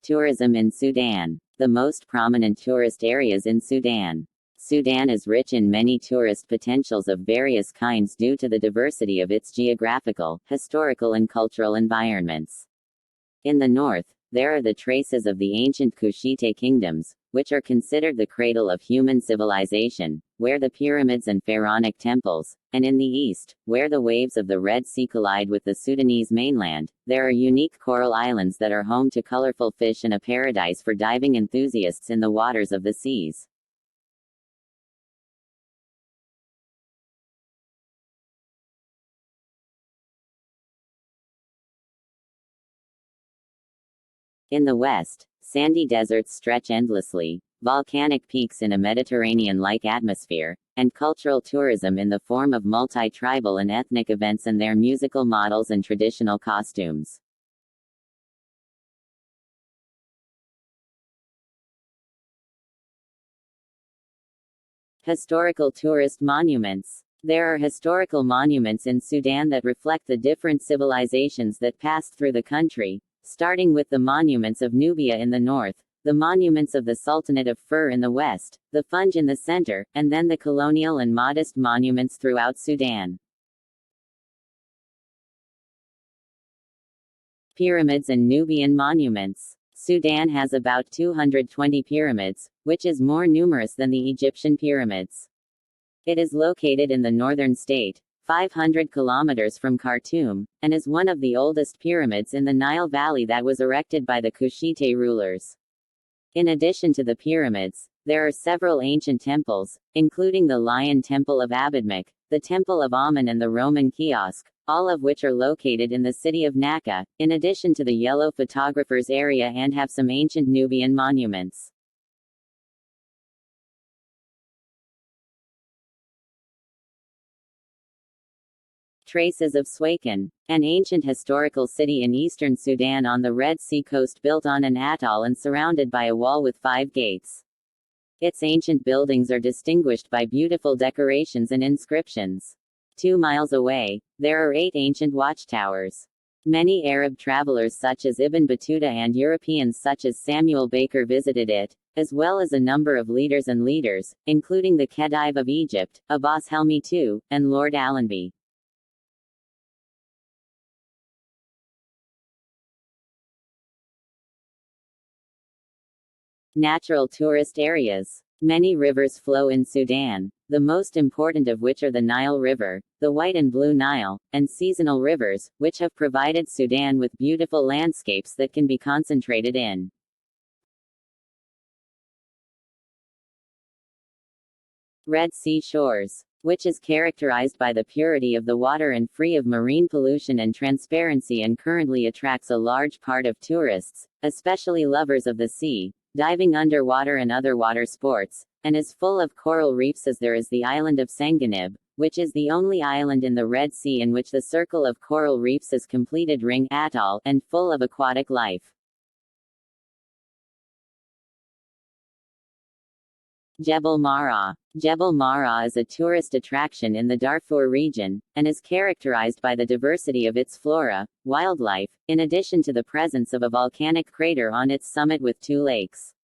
Tourism in Sudan. The most prominent tourist areas in Sudan. Sudan is rich in many tourist potentials of various kinds due to the diversity of its geographical, historical and cultural environments. In the north, there are the traces of the ancient Kushite kingdoms, which are considered the cradle of human civilization, where the pyramids and Pharaonic temples, and in the east, where the waves of the Red Sea collide with the Sudanese mainland, there are unique coral islands that are home to colorful fish and a paradise for diving enthusiasts in the waters of the seas. In the west, sandy deserts stretch endlessly, volcanic peaks in a Mediterranean-like atmosphere, and cultural tourism in the form of multi-tribal and ethnic events and their musical models and traditional costumes. Historical tourist monuments. There are historical monuments in Sudan that reflect the different civilizations that passed through the country, starting with the monuments of Nubia in the north, the monuments of the Sultanate of Fur in the west, the Funj in the center, and then the colonial and modest monuments throughout Sudan. Pyramids and Nubian monuments. Sudan has about 220 pyramids, which is more numerous than the Egyptian pyramids. It is located in the northern state, 500 kilometers from Khartoum, and is one of the oldest pyramids in the Nile Valley that was erected by the Kushite rulers. In addition to the pyramids, there are several ancient temples, including the Lion Temple of Abidmek, the Temple of Amun and the Roman Kiosk, all of which are located in the city of Naka, in addition to the Yellow Photographers area, and have some ancient Nubian monuments. Traces of Suakin, an ancient historical city in eastern Sudan on the Red Sea coast built on an atoll and surrounded by a wall with 5 gates. Its ancient buildings are distinguished by beautiful decorations and inscriptions. 2 miles away, there are 8 ancient watchtowers. Many Arab travelers such as Ibn Battuta and Europeans such as Samuel Baker visited it, as well as a number of leaders and leaders, including the Khedive of Egypt, Abbas Helmi II, and Lord Allenby. Natural tourist areas. Many rivers flow in Sudan, the most important of which are the Nile River, the White and Blue Nile, and seasonal rivers, which have provided Sudan with beautiful landscapes that can be concentrated in. Red Sea shores, which is characterized by the purity of the water and free of marine pollution and transparency, and currently attracts a large part of tourists, especially lovers of the sea, diving underwater and other water sports, and is full of coral reefs, as there is the island of Sengenib, which is the only island in the Red Sea in which the circle of coral reefs is completed ring atoll, and full of aquatic life. Jebel Marra. Jebel Marra is a tourist attraction in the Darfur region, and is characterized by the diversity of its flora, wildlife, in addition to the presence of a volcanic crater on its summit with 2 lakes.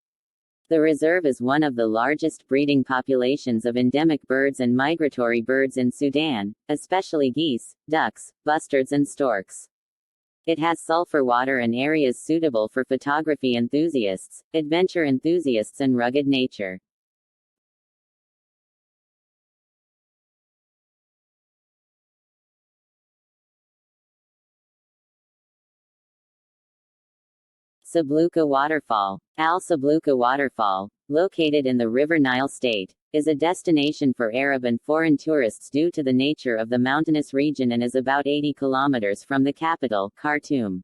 The reserve is one of the largest breeding populations of endemic birds and migratory birds in Sudan, especially geese, ducks, bustards and storks. It has sulfur water and areas suitable for photography enthusiasts, adventure enthusiasts and rugged nature. Sabluqa Waterfall. Al-Sabluqa Waterfall, located in the River Nile state, is a destination for Arab and foreign tourists due to the nature of the mountainous region and is about 80 kilometers from the capital, Khartoum.